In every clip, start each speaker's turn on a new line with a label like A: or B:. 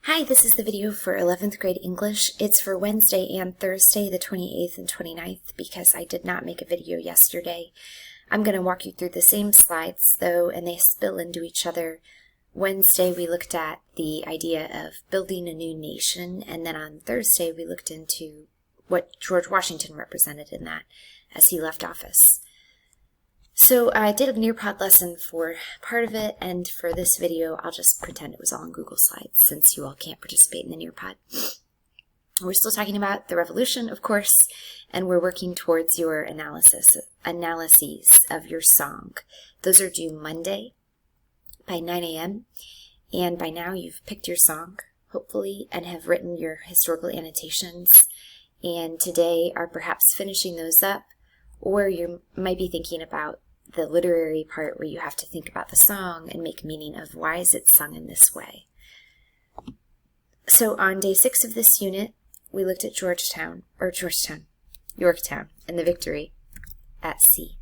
A: Hi, this is the video for 11th grade English. It's for Wednesday and Thursday, the 28th and 29th, because I did not make a video yesterday. I'm going to walk you through the same slides, though, and they spill into each other. Wednesday, we looked at the idea of building a new nation, and then on Thursday, we looked into what George Washington represented in that as he left office. So I did a Nearpod lesson for part of it, and for this video, I'll just pretend it was all in Google Slides since you all can't participate in the Nearpod. We're still talking about the revolution, of course, and we're working towards your analyses of your song. Those are due Monday by 9 a.m., and by now you've picked your song, hopefully, and have written your historical annotations, and today are perhaps finishing those up, or you might be thinking about the literary part where you have to think about the song and make meaning of why is it sung in this way. So on day 6 of this unit, we looked at Yorktown, and the victory at sea.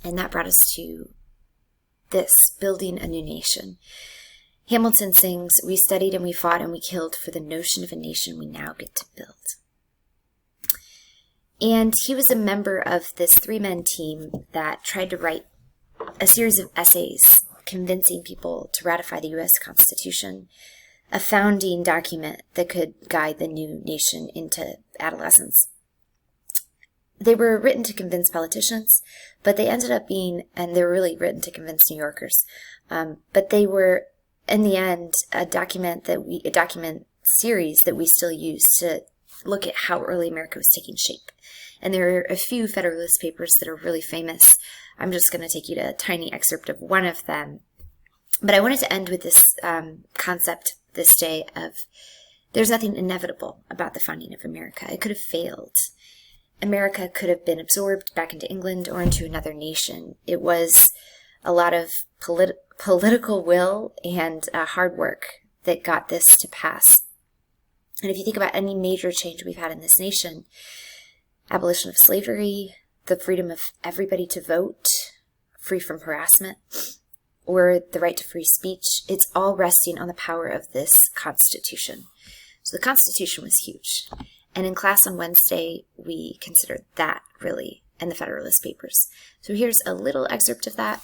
A: And that brought us to this, building a new nation. Hamilton sings, "We studied and we fought and we killed for the notion of a nation we now get to build." And he was a member of this 3-man team that tried to write a series of essays convincing people to ratify the U.S. Constitution, a founding document that could guide the new nation into adolescence. They were written to convince politicians, but they ended up being, and they were really written to convince New Yorkers, but they were, in the end, a document series that we still use to look at how early America was taking shape. And there are a few Federalist Papers that are really famous. I'm just going to take you to a tiny excerpt of one of them. But I wanted to end with this concept this day of there's nothing inevitable about the founding of America. It could have failed. America could have been absorbed back into England or into another nation. It was a lot of political will and hard work that got this to pass. And if you think about any major change we've had in this nation, abolition of slavery, the freedom of everybody to vote, free from harassment, or the right to free speech, it's all resting on the power of this Constitution. So the Constitution was huge. And in class on Wednesday, we considered that, really, and the Federalist Papers. So here's a little excerpt of that,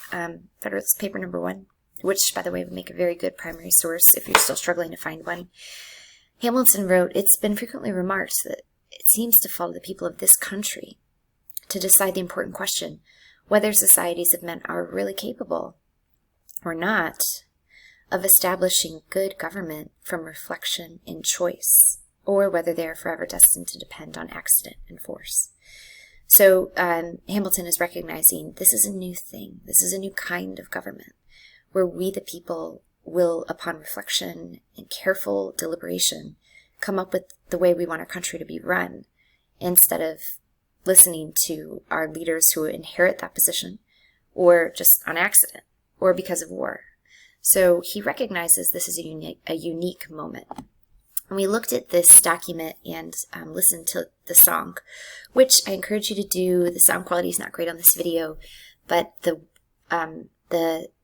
A: Federalist Paper number 1, which, by the way, would make a very good primary source if you're still struggling to find one. Hamilton wrote, "It's been frequently remarked that it seems to fall to the people of this country to decide the important question, whether societies of men are really capable or not of establishing good government from reflection and choice, or whether they are forever destined to depend on accident and force." So Hamilton is recognizing this is a new thing. This is a new kind of government where we, the people, will, upon reflection and careful deliberation, come up with the way we want our country to be run, instead of listening to our leaders who inherit that position, or just on accident, or because of war. So he recognizes this is a unique moment. And we looked at this document and listened to the song, which I encourage you to do. The sound quality is not great on this video, but the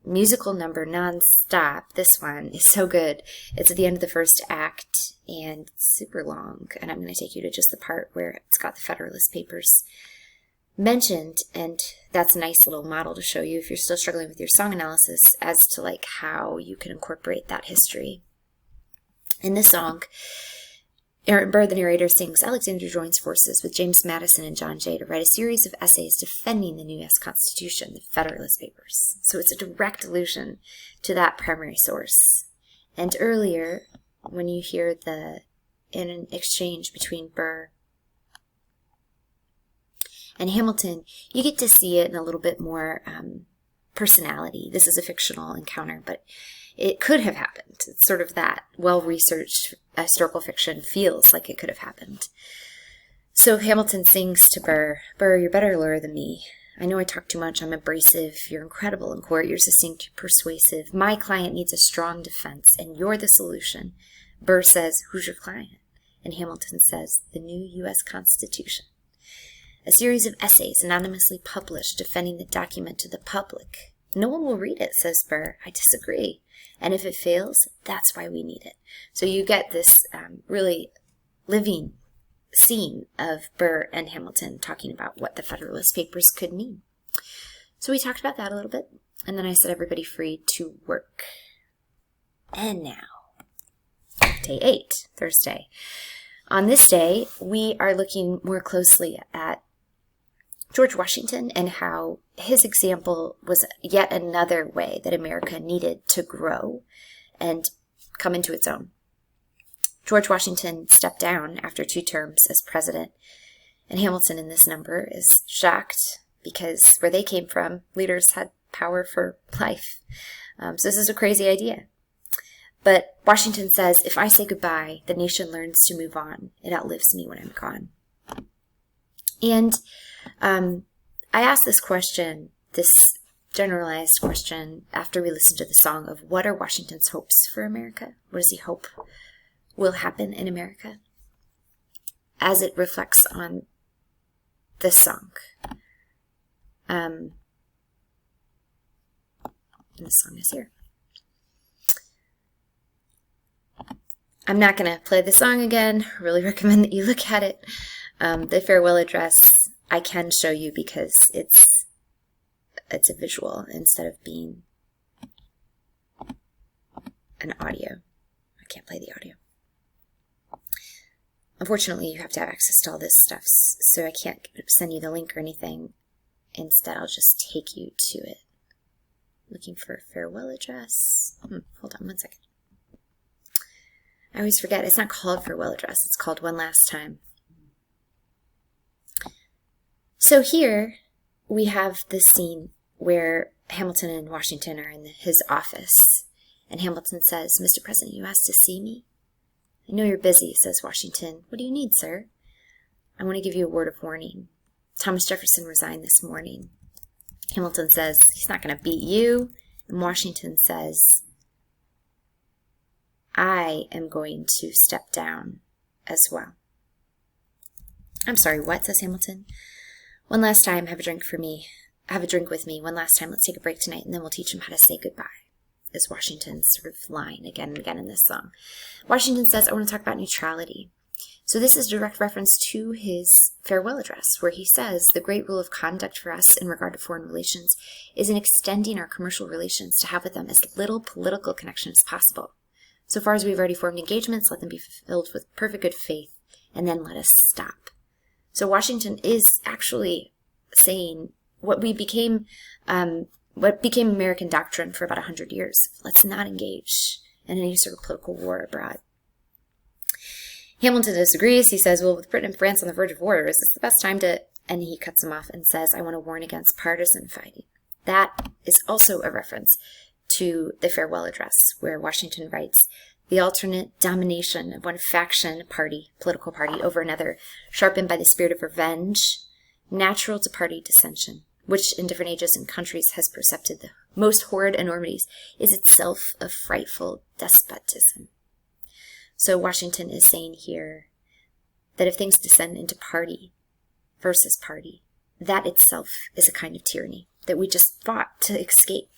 A: musical number non-stop, this one, is so good. It's at the end of the first act, and it's super long, and I'm going to take you to just the part where it's got the Federalist Papers mentioned, and that's a nice little model to show you if you're still struggling with your song analysis as to like how you can incorporate that history. In this song, Aaron Burr, the narrator, sings, "Alexander joins forces with James Madison and John Jay to write a series of essays defending the new U.S. Constitution, the Federalist Papers." So it's a direct allusion to that primary source. And earlier, when you hear in an exchange between Burr and Hamilton, you get to see it in a little bit more personality. This is a fictional encounter, but it could have happened. It's sort of that well-researched historical fiction feels like it could have happened. So Hamilton sings to Burr, "Burr, you're better lawyer than me. I know I talk too much. I'm abrasive. You're incredible in court. You're succinct, persuasive. My client needs a strong defense, and you're the solution." Burr says, "Who's your client?" And Hamilton says, "The new U.S. Constitution." A series of essays anonymously published defending the document to the public. "No one will read it," says Burr. "I disagree. And if it fails, that's why we need it. So you get this really living scene of Burr and Hamilton talking about what the Federalist Papers could mean. So we talked about that a little bit, and then I set everybody free to work. And now, day 8, Thursday. On this day, we are looking more closely at George Washington and how his example was yet another way that America needed to grow and come into its own. George Washington stepped down after 2 terms as president, and Hamilton in this number is shocked because where they came from, leaders had power for life. So this is a crazy idea. But Washington says, if I say goodbye, the nation learns to move on. It outlives me when I'm gone. And I asked this question, this generalized question, after we listened to the song of what are Washington's hopes for America? What does he hope will happen in America? As it reflects on this song. And the song is here. I'm not going to play the song again. I really recommend that you look at it. The farewell address I can show you because it's a visual instead of being an audio. I can't play the audio. Unfortunately, you have to have access to all this stuff, so I can't send you the link or anything. Instead, I'll just take you to it. Looking for a farewell address. Hold on one second. I always forget. It's not called farewell address. It's called One Last Time. So here we have this scene where Hamilton and Washington are in his office. And Hamilton says, Mr. President, you asked to see me? I know you're busy, says Washington. What do you need, sir? I want to give you a word of warning. Thomas Jefferson resigned this morning. Hamilton says, he's not going to beat you. And Washington says, I am going to step down as well. I'm sorry, what, says Hamilton? One last time, have a drink for me. Have a drink with me. One last time, let's take a break tonight, and then we'll teach him how to say goodbye. Is Washington's sort of line again and again in this song. Washington says, I want to talk about neutrality. So this is direct reference to his farewell address, where he says, the great rule of conduct for us in regard to foreign relations is in extending our commercial relations to have with them as little political connection as possible. So far as we've already formed engagements, let them be fulfilled with perfect good faith, and then let us stop. So Washington is actually saying what became American doctrine for about 100 years. Let's not engage in any sort of political war abroad. Hamilton disagrees. He says, well, with Britain and France on the verge of war, is this the best time to... And he cuts him off and says, I want to warn against partisan fighting. That is also a reference to the farewell address, where Washington writes, the alternate domination of one political party over another, sharpened by the spirit of revenge, natural to party dissension, which in different ages and countries has percepted the most horrid enormities, is itself a frightful despotism. So Washington is saying here that if things descend into party versus party, that itself is a kind of tyranny that we just fought to escape.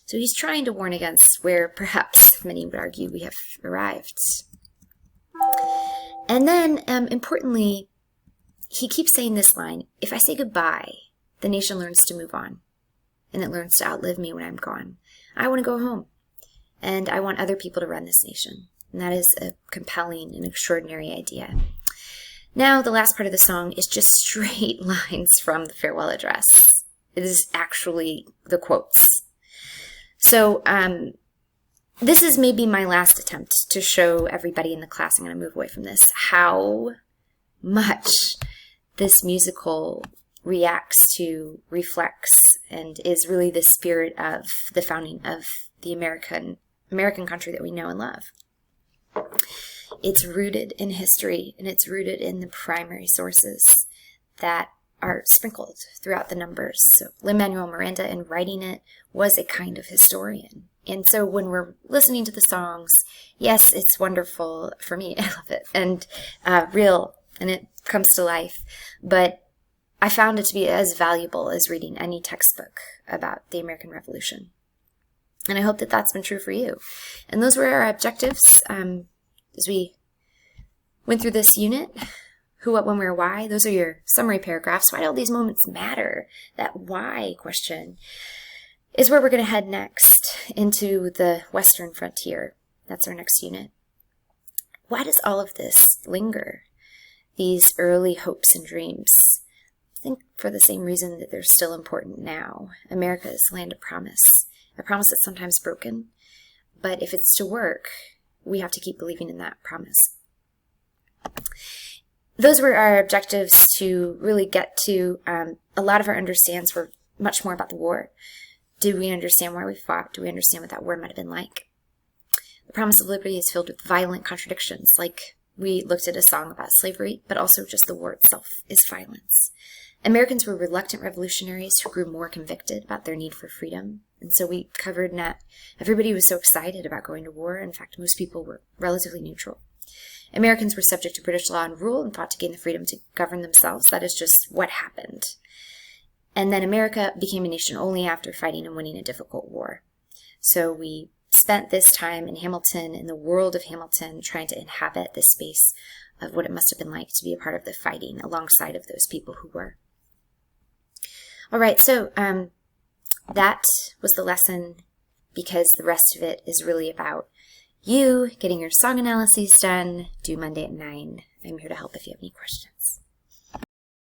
A: So he's trying to warn against where perhaps many would argue we have arrived. And then, importantly, he keeps saying this line, if I say goodbye, the nation learns to move on, and it learns to outlive me when I'm gone. I want to go home, and I want other people to run this nation. And that is a compelling and extraordinary idea. Now, the last part of the song is just straight lines from the farewell address. It is actually the quotes. So, this is maybe my last attempt to show everybody in the class, I'm going to move away from this, how much this musical reacts to, reflects, and is really the spirit of the founding of the American country that we know and love. It's rooted in history, and it's rooted in the primary sources that are sprinkled throughout the numbers. So Lin-Manuel Miranda, in writing it, was a kind of historian. And so when we're listening to the songs, yes, it's wonderful for me. I love it. And real, and it comes to life. But I found it to be as valuable as reading any textbook about the American Revolution. And I hope that that's been true for you. And those were our objectives as we went through this unit. Who, what, when, where, why. Those are your summary paragraphs. Why do all these moments matter? That why question is where we're going to head next, into the Western frontier. That's our next unit. Why does all of this linger? These early hopes and dreams. I think for the same reason that they're still important now. America is a land of promise. A promise that's sometimes broken. But if it's to work, we have to keep believing in that promise. Those were our objectives to really get to. A lot of our understands were much more about the war. Did we understand why we fought? Do we understand what that war might have been like? The promise of liberty is filled with violent contradictions, like we looked at a song about slavery, but also just the war itself is violence. Americans were reluctant revolutionaries who grew more convicted about their need for freedom. And so we covered not everybody was so excited about going to war. In fact, most people were relatively neutral. Americans were subject to British law and rule and fought to gain the freedom to govern themselves. That is just what happened. And then America became a nation only after fighting and winning a difficult war. So we spent this time in Hamilton, in the world of Hamilton, trying to inhabit this space of what it must have been like to be a part of the fighting alongside of those people who were. All right, so that was the lesson, because the rest of it is really about you getting your song analyses done, due Monday at 9. I'm here to help if you have any questions.